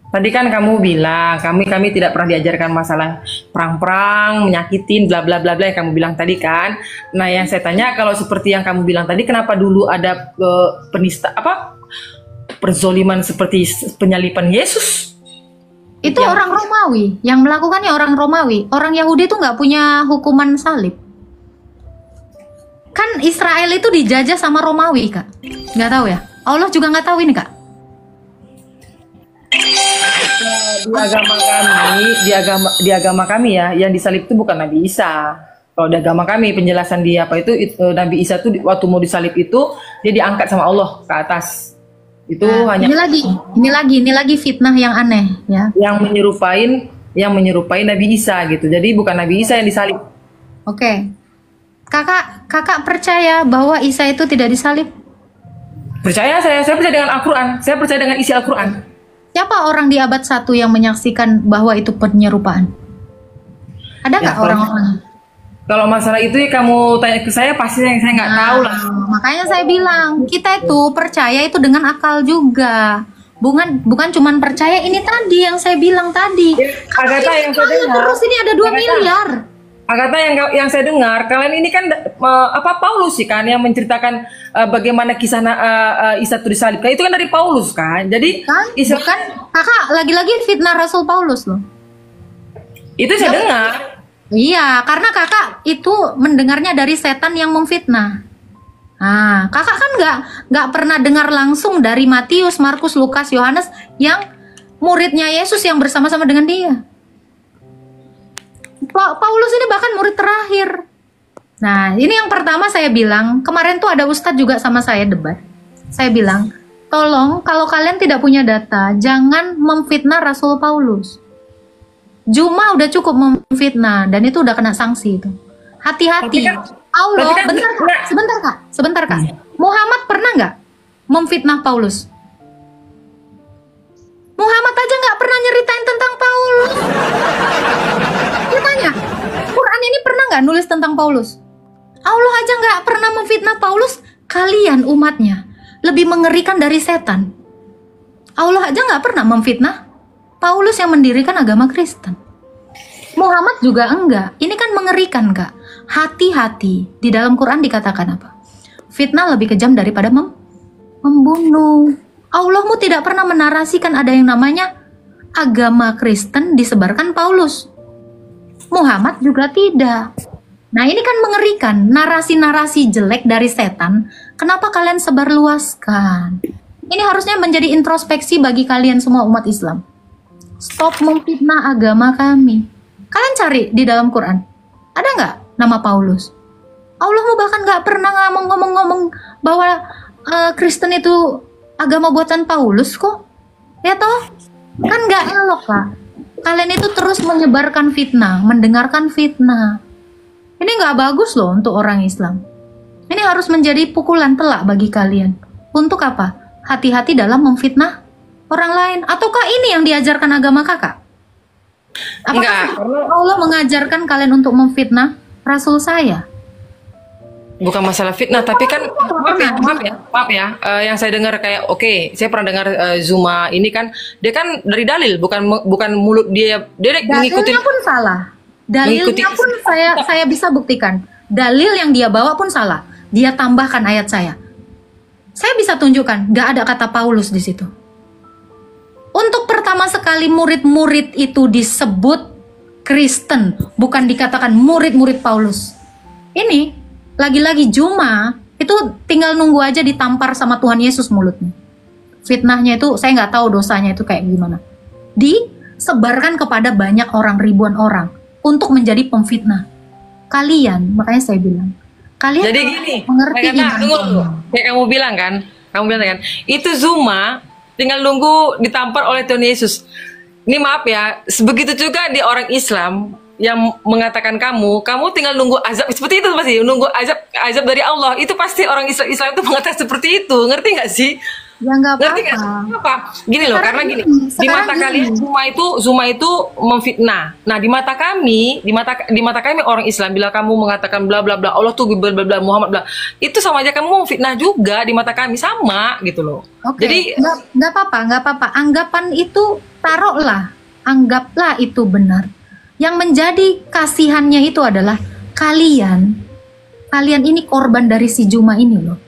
Tadi kan kamu bilang kami tidak pernah diajarkan masalah perang-perang, menyakitin, bla bla bla bla yang kamu bilang tadi kan. Nah yang saya tanya kalau seperti yang kamu bilang tadi, kenapa dulu ada perzoliman seperti penyalipan Yesus? Itu orang Romawi, yang melakukannya orang Romawi. Orang Yahudi itu nggak punya hukuman salib. Kan Israel itu dijajah sama Romawi kak, nggak tahu ya? Allah juga nggak tahu ini kak. Di agama kami ya, yang disalib itu bukan Nabi Isa. Kalau di agama kami penjelasan dia apa itu Nabi Isa itu waktu mau disalib itu dia diangkat sama Allah ke atas. Itu hanya ini lagi fitnah yang aneh ya. Yang menyerupai Nabi Isa gitu. Jadi bukan Nabi Isa yang disalib. Oke. Kakak percaya bahwa Isa itu tidak disalib? Percaya saya percaya dengan Al-Quran. Saya percaya dengan isi Al-Quran. Siapa orang di abad 1 yang menyaksikan bahwa itu penyerupaan? Ada nggak orang-orang? Kalau masalah itu ya kamu tanya ke saya pasti saya nggak tahu lah. Makanya saya bilang kita itu percaya itu dengan akal juga. Bukan cuman percaya ini tadi yang saya bilang tadi. Agatha yang saya dengar. Terus ini ada 2 miliar. Agatha yang saya dengar, kalian ini kan Paulus sih kan yang menceritakan bagaimana kisah Isa itu disalibkan. Itu kan dari Paulus kan. Jadi bukan kakak lagi-lagi fitnah Rasul Paulus loh. Itu saya dengar. Iya, karena kakak itu mendengarnya dari setan yang memfitnah. Nah, kakak kan nggak pernah dengar langsung dari Matius, Markus, Lukas, Yohanes yang muridnya Yesus yang bersama-sama dengan dia. Paulus ini bahkan murid terakhir. Nah, ini yang pertama saya bilang, kemarin tuh ada ustadz juga sama saya debat. Saya bilang, tolong kalau kalian tidak punya data, jangan memfitnah Rasul Paulus. Juma udah cukup memfitnah dan itu udah kena sanksi itu. Hati-hati. Tapi kan- Allah, tapi kan- bentar Kak, sebentar Kak. Muhammad pernah nggak memfitnah Paulus? Muhammad aja nggak pernah nyeritain tentang Paulus. Dia tanya, Quran ini pernah nggak nulis tentang Paulus? Allah aja nggak pernah memfitnah Paulus. Kalian umatnya lebih mengerikan dari setan. Allah aja nggak pernah memfitnah Paulus yang mendirikan agama Kristen. Muhammad juga enggak. Ini kan mengerikan, Kak. Hati-hati. Di dalam Quran dikatakan apa? Fitnah lebih kejam daripada membunuh. Allahmu tidak pernah menarasikan ada yang namanya agama Kristen disebarkan Paulus. Muhammad juga tidak. Nah, ini kan mengerikan. Narasi-narasi jelek dari setan. Kenapa kalian sebarluaskan? Ini harusnya menjadi introspeksi bagi kalian semua umat Islam. Stop memfitnah agama kami. Kalian cari di dalam Quran. Ada nggak nama Paulus? Allahmu bahkan nggak pernah ngomong-ngomong bahwa Kristen itu agama buatan Paulus kok. Ya toh? Kan nggak elok, Kak. Kalian itu terus menyebarkan fitnah, mendengarkan fitnah. Ini nggak bagus loh untuk orang Islam. Ini harus menjadi pukulan telak bagi kalian. Untuk apa? Hati-hati dalam memfitnah orang lain. Ataukah ini yang diajarkan agama kakak? Enggak. Apakah Allah mengajarkan kalian untuk memfitnah Rasul saya? Bukan masalah fitnah, tapi kan maaf ya. Yang saya dengar kayak saya pernah dengar Zuma ini kan dia kan dari dalil, bukan mulut dia mengikuti. Dalilnya pun salah. Dalilnya pun saya bisa buktikan. Dalil yang dia bawa pun salah. Dia tambahkan ayat saya. Saya bisa tunjukkan, nggak ada kata Paulus di situ. Untuk pertama sekali murid-murid itu disebut Kristen, bukan dikatakan murid-murid Paulus. Ini lagi-lagi Juma itu tinggal nunggu aja ditampar sama Tuhan Yesus mulutnya. Fitnahnya itu saya nggak tahu dosanya itu kayak gimana. Disebarkan kepada banyak orang, ribuan orang untuk menjadi pemfitnah. Kalian, makanya saya bilang, kalian Jadi gini, mengerti iman. tunggu, kayak kamu bilang kan, itu Zuma tinggal nunggu ditampar oleh Tuhan Yesus. Ini maaf ya, begitu juga di orang Islam yang mengatakan kamu tinggal nunggu azab seperti itu, pasti nunggu azab dari Allah. Itu pasti orang Islam itu mengatakan seperti itu, ngerti nggak sih? Ya nggak Ngerti nggak? apa-apa. Kenapa? Gini loh, karena gini, di mata kalian Zuma itu memfitnah. Nah, di mata kami orang Islam, bila kamu mengatakan bla bla bla Allah tuh bla bla bla Muhammad bla, itu sama aja kamu memfitnah juga di mata kami, sama gitu loh. Oke, Jadi nggak apa-apa. Anggapan itu anggaplah itu benar. Yang menjadi kasihannya itu adalah kalian ini korban dari si Juma ini loh.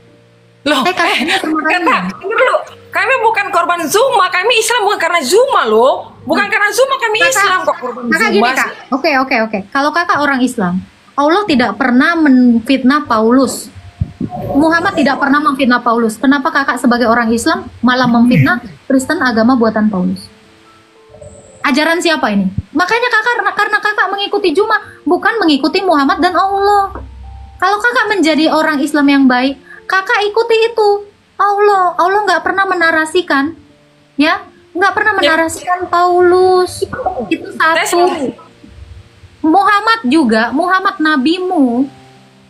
loh, Saya kasihnya sama kalian. Dengar dulu. Kami bukan korban Zuma, kami Islam bukan karena Zuma loh. Bukan karena Zuma kami Islam kok korban Kakak Zuma. gini kak, oke. Kalau kakak orang Islam, Allah tidak pernah menfitnah Paulus. Muhammad tidak pernah memfitnah Paulus. Kenapa kakak sebagai orang Islam malah memfitnah Kristen agama buatan Paulus? Ajaran siapa ini? Makanya karena kakak mengikuti Juma, bukan mengikuti Muhammad dan Allah. Kalau kakak menjadi orang Islam yang baik, kakak ikuti itu. Allah nggak pernah menarasikan, ya, nggak pernah menarasikan Paulus. Itu satu. Muhammad nabimu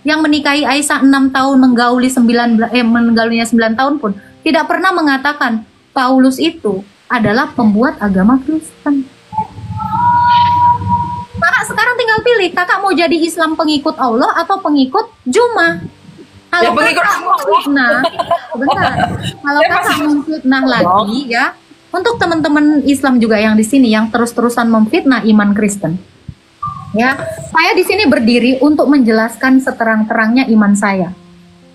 yang menikahi Aisyah 6 tahun, menggaulinya 9 tahun pun tidak pernah mengatakan Paulus itu adalah pembuat agama Kristen. Kakak sekarang tinggal pilih, kakak mau jadi Islam pengikut Allah atau pengikut Juma. Kalau kakak memfitnah, kalau kakak memfitnah lagi ya, untuk teman-teman Islam juga yang di sini yang terus-terusan memfitnah iman Kristen. Ya, saya di sini berdiri untuk menjelaskan seterang-terangnya iman saya.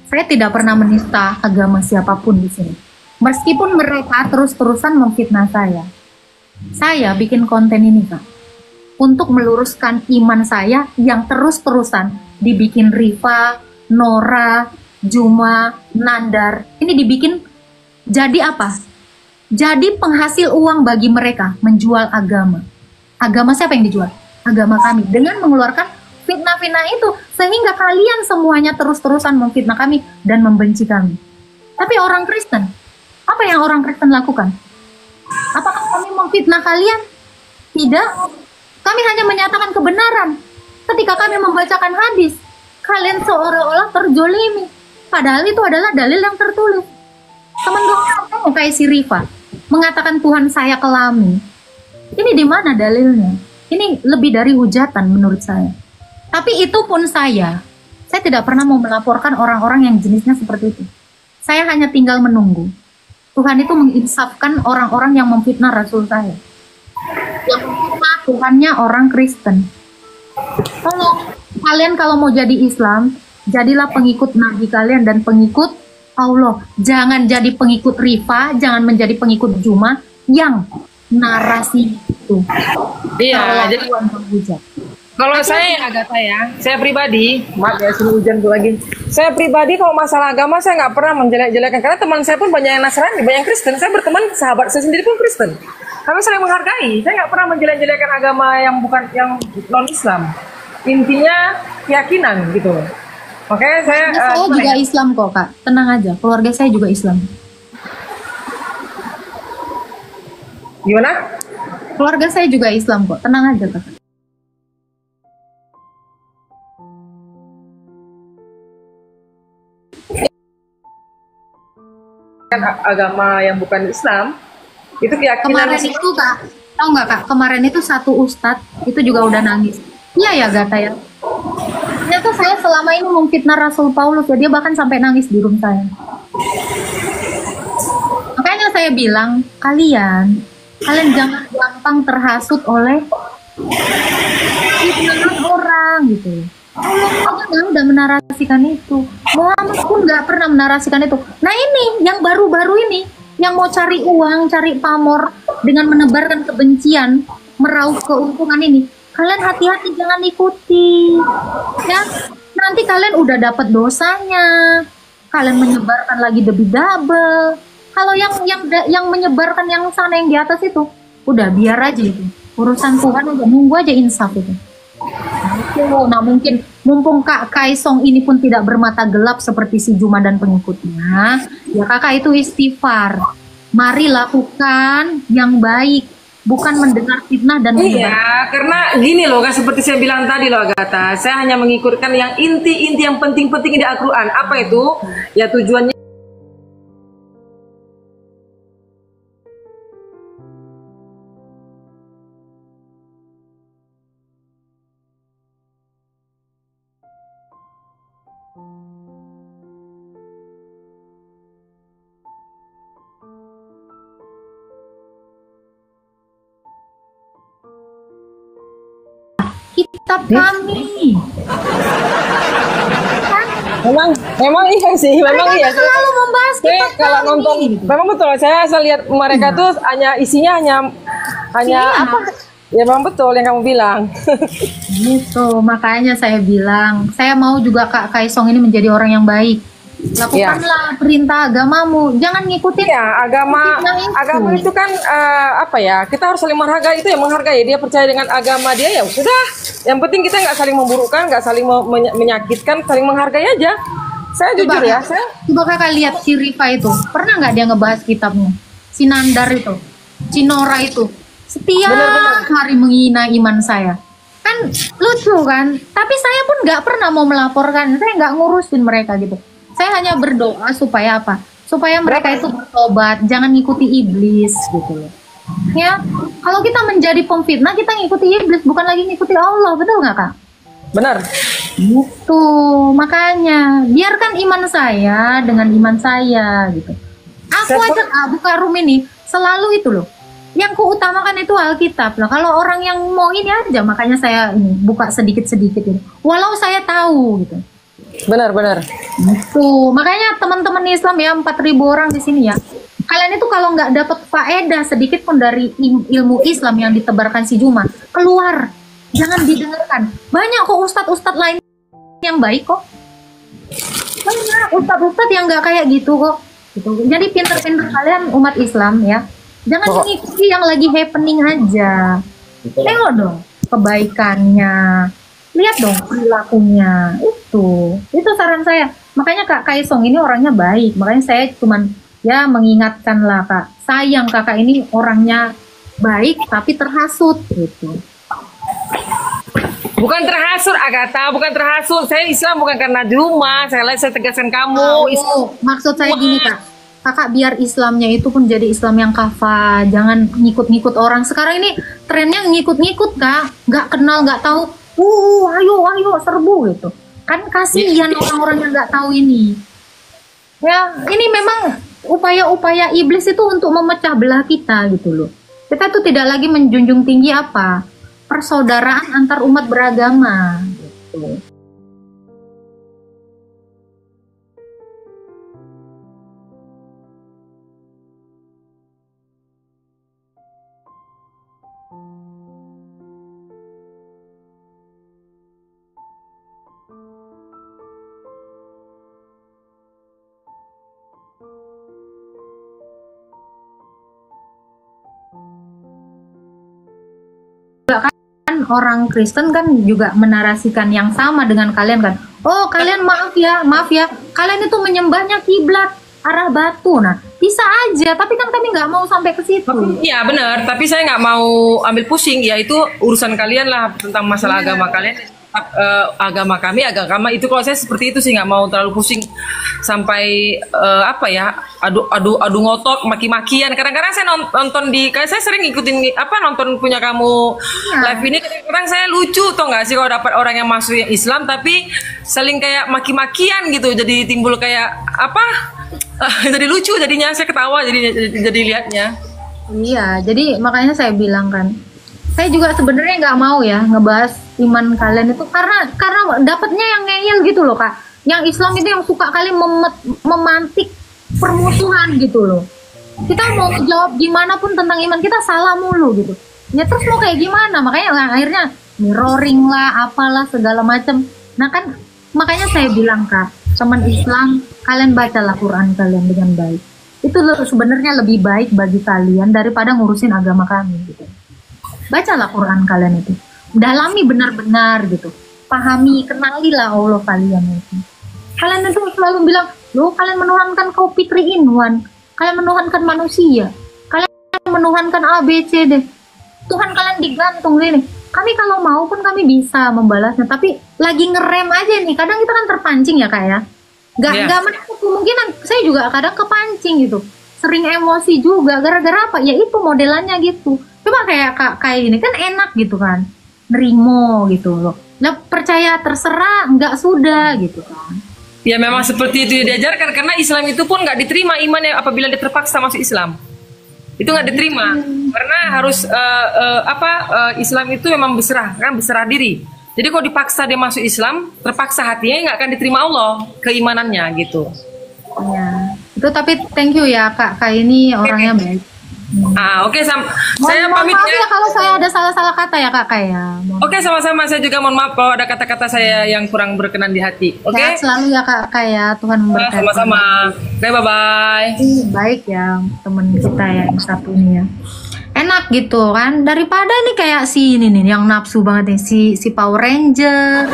Saya tidak pernah menista agama siapapun di sini. Meskipun mereka terus-terusan memfitnah saya. Saya bikin konten ini, Kak, untuk meluruskan iman saya yang terus-terusan dibikin Rifa, Nora, Juma, Nandar. Ini dibikin jadi apa? Jadi penghasil uang bagi mereka menjual agama. Agama siapa yang dijual? Agama kami. Dengan mengeluarkan fitnah-fitnah itu. Sehingga kalian semuanya terus-terusan memfitnah kami dan membenci kami. Tapi orang Kristen, apa yang orang Kristen lakukan? Apakah kami memfitnah kalian? Tidak. Kami hanya menyatakan kebenaran. Ketika kami membacakan hadis, kalian seolah-olah terjolimi. Padahal itu adalah dalil yang tertulis. Teman-teman kayak si Rifa mengatakan Tuhan saya kelami. Ini di mana dalilnya? Ini lebih dari hujatan menurut saya. Tapi itu pun saya tidak pernah mau melaporkan orang-orang yang jenisnya seperti itu. Saya hanya tinggal menunggu. Tuhan itu menginsafkan orang-orang yang memfitnah Rasul saya. Yang memfitnah Tuhannya orang Kristen. Kalau mau jadi Islam, jadilah pengikut Nabi kalian dan pengikut Allah. Jangan jadi pengikut Rifa, jangan menjadi pengikut Juma yang narasi itu. Iya, jadi kalau saya Agatha ya, saya pribadi, maaf ya sini hujan tuh lagi. Saya pribadi kalau masalah agama saya nggak pernah menjelek-jelekan karena teman saya pun banyak yang Nasrani, banyak yang Kristen. Saya berteman sahabat saya sendiri pun Kristen. Kami saling menghargai. Saya nggak pernah menjelek-jelekan agama yang bukan yang non Islam. Intinya keyakinan gitu. Oke, saya juga Islam kok Kak. Tenang aja, keluarga saya juga Islam. Gimana? Keluarga saya juga Islam kok. Tenang aja Kak. Agama yang bukan Islam itu keyakinan. Kemarin itu Kak, tahu nggak Kak? Kemarin itu satu ustadz itu juga udah nangis. Iya ya Gata ya. Ternyata saya selama ini memfitnah Rasul Paulus ya, dia bahkan sampai nangis di room saya. Makanya saya bilang kalian jangan gampang terhasut oleh fitnahan orang gitu. Allah udah menarasikan itu. Muhammad pun nggak pernah menarasikan itu. Nah ini yang baru-baru ini, yang mau cari uang, cari pamor dengan menebarkan kebencian, meraup keuntungan ini, kalian hati-hati jangan ikuti. Ya, nanti kalian udah dapat dosanya. Kalian menyebarkan lagi lebih double. Kalau yang menyebarkan yang sana yang di atas itu, udah biar aja itu. Urusan Tuhan udah nunggu aja insaf itu. Nah mungkin mumpung Kak Kaisong ini pun tidak bermata gelap seperti si Juma dan pengikutnya, ya kakak itu istighfar. Mari lakukan yang baik, bukan mendengar fitnah dan iya, karena gini loh kan seperti saya bilang tadi loh Agatha, saya hanya mengikutkan yang inti-inti yang penting-penting di Al-Quran. Apa itu? Ya tujuannya kitab kami. memang iya sih, memang iya. Selalu membahas Saya kitab kalau kami. nonton, memang betul. Saya lihat mereka tuh hanya isinya hanya apa? Ya memang betul yang kamu bilang. Gitu, makanya saya bilang, saya mau juga Kak Kaisong ini menjadi orang yang baik. Lakukanlah perintah agamamu, jangan ngikutin. Ya, agama itu kan apa ya? Kita harus saling menghargai, itu yang menghargai. Dia percaya dengan agama dia ya sudah. Yang penting kita nggak saling memburukkan, nggak saling menyakitkan, saling menghargai aja. Saya jujur ya, Coba kakak lihat si Rifa itu, pernah nggak dia ngebahas kitabnya? Si Nandar itu, si Nora itu, setiap hari menghina iman saya. Kan lucu kan? Tapi saya pun nggak pernah mau melaporkan, saya nggak ngurusin mereka gitu. Saya hanya berdoa supaya apa? Supaya mereka itu bertobat, jangan ngikuti iblis gitu loh. Ya, kalau kita menjadi pemfitnah, kita ngikuti iblis, bukan lagi ngikuti Allah, betul nggak Kak? benar. Gitu, makanya biarkan iman saya dengan iman saya gitu. Aku aja buka room ini selalu itu loh. Yang kuutamakan itu Alkitab loh. Kalau orang yang mau ini aja, makanya saya ini buka sedikit-sedikit ini. Walau saya tahu gitu. Benar. Gitu. Makanya teman-teman Islam ya 4.000 orang di sini ya. Kalian itu kalau nggak dapat faedah sedikit pun dari ilmu Islam yang ditebarkan si Juma, keluar. Jangan didengarkan. Banyak kok ustadz-ustadz lain yang baik kok. Banyak ustadz-ustadz yang nggak kayak gitu kok. Gitu. Jadi pinter-pinter kalian umat Islam ya. Jangan mengikuti yang lagi happening aja. Tengok dong kebaikannya. Lihat dong perilakunya. Itu saran saya. Makanya Kak Kaisong ini orangnya baik. Makanya saya cuman ya mengingatkan lah Kak. Sayang kakak ini orangnya baik tapi terhasut gitu. Bukan terhasut Agatha, bukan terhasut. Saya Islam bukan karena di rumah. Saya tegaskan kamu. Maksud saya gini kak, kakak biar Islamnya itu pun jadi Islam yang kafah, jangan ngikut-ngikut orang. Sekarang ini trennya ngikut-ngikut kak, nggak kenal, nggak tahu. Ayo serbu gitu. Kan kasihan orang-orang yang nggak tahu ini. Ya, ini memang upaya-upaya iblis itu untuk memecah belah kita gitu loh. Kita tuh tidak lagi menjunjung tinggi apa? Persaudaraan antar umat beragama gitu. Orang Kristen kan juga menarasikan yang sama dengan kalian kan. Oh kalian maaf ya, kalian itu menyembahnya kiblat arah batu. Nah bisa aja, tapi kan kami nggak mau sampai ke situ. Iya benar, tapi saya nggak mau ambil pusing. Ya itu urusan kalian lah tentang masalah agama kalian. Agama kami, agama itu kalau saya seperti itu sih nggak mau terlalu pusing sampai adu ngotot, maki-makian. Kadang-kadang saya nonton saya sering ngikutin nonton punya kamu live ini. Kadang-kadang saya lucu tau nggak sih kalau dapat orang yang masuk yang Islam tapi saling kayak maki-makian gitu, jadi timbul kayak jadi lucu, jadinya saya ketawa jadi lihatnya. Iya, jadi makanya saya bilang kan, saya juga sebenarnya nggak mau ya ngebahas iman kalian itu karena dapatnya yang ngeyel gitu loh kak. Yang Islam itu yang suka kali memantik permusuhan gitu loh. Kita mau jawab gimana pun tentang iman kita salah mulu gitu. Ya terus mau kayak gimana? Makanya akhirnya mirroring lah, apalah segala macam. Nah kan makanya saya bilang kak, teman Islam, kalian bacalah Quran kalian dengan baik. Itu sebenarnya lebih baik bagi kalian daripada ngurusin agama kami gitu. Bacalah Quran kalian itu, dalami benar-benar gitu, pahami, kenalilah Allah kalian itu. Kalian itu selalu bilang, loh kalian menuhankan kopi 3 in 1, kalian menuhankan manusia, kalian menuhankan A, B, C, D. Tuhan kalian digantung gini. Kami kalau mau pun kami bisa membalasnya, tapi lagi ngerem aja nih. Kadang kita kan terpancing ya kak ya. Gak menutup kemungkinan, saya juga kadang kepancing gitu. Sering emosi juga, gara-gara apa? Ya itu modelannya gitu. Coba kayak ini kan enak gitu kan, nerimo gitu loh. Nah percaya terserah, nggak sudah gitu kan. Ya memang seperti itu diajarkan, karena Islam itu pun nggak diterima imannya apabila dia terpaksa masuk Islam. Itu nggak diterima, karena harus Islam itu memang berserah diri. Jadi kalau dipaksa dia masuk Islam, terpaksa hatinya nggak akan diterima Allah keimanannya gitu. Ya, itu tapi thank you ya kak ini orangnya baik. Oke, saya pamit maaf ya. Kalau saya ada salah-salah kata ya kak ya. Oke, sama-sama. Saya juga mohon maaf kalau ada kata-kata saya yang kurang berkenan di hati. Oke. Selalu ya kak ya, Tuhan memberkati. Sama-sama. Oke, bye-bye. Baik ya temen kita yang satu ini ya. Enak gitu kan, daripada nih kayak si ini nih yang nafsu banget nih si Power Ranger.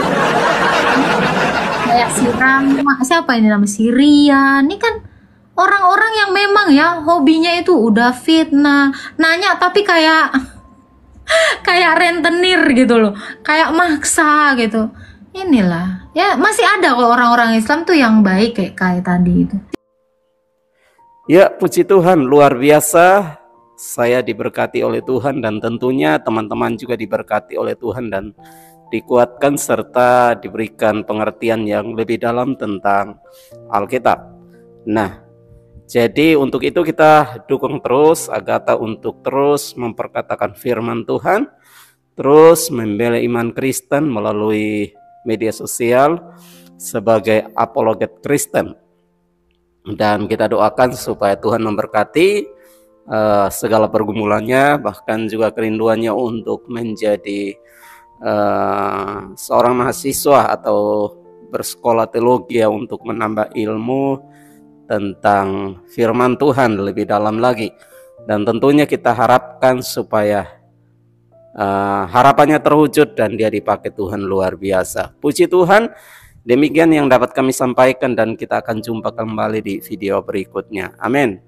Kayak si Rama, siapa ini namanya si Rian. Ini kan orang-orang yang memang ya hobinya itu udah fitnah, nanya tapi kayak rentenir gitu loh, kayak maksa gitu. Inilah ya, masih ada kok orang-orang Islam tuh yang baik kayak tadi itu. Ya puji Tuhan, luar biasa. Saya diberkati oleh Tuhan dan tentunya teman-teman juga diberkati oleh Tuhan dan dikuatkan serta diberikan pengertian yang lebih dalam tentang Alkitab. Nah, jadi untuk itu kita dukung terus Agatha untuk terus memperkatakan firman Tuhan, terus membela iman Kristen melalui media sosial sebagai apologet Kristen. Dan kita doakan supaya Tuhan memberkati segala pergumulannya, bahkan juga kerinduannya untuk menjadi seorang mahasiswa atau bersekolah teologi untuk menambah ilmu tentang firman Tuhan lebih dalam lagi. Dan tentunya kita harapkan supaya harapannya terwujud dan dia dipakai Tuhan luar biasa. Puji Tuhan, demikian yang dapat kami sampaikan dan kita akan jumpa kembali di video berikutnya. Amin.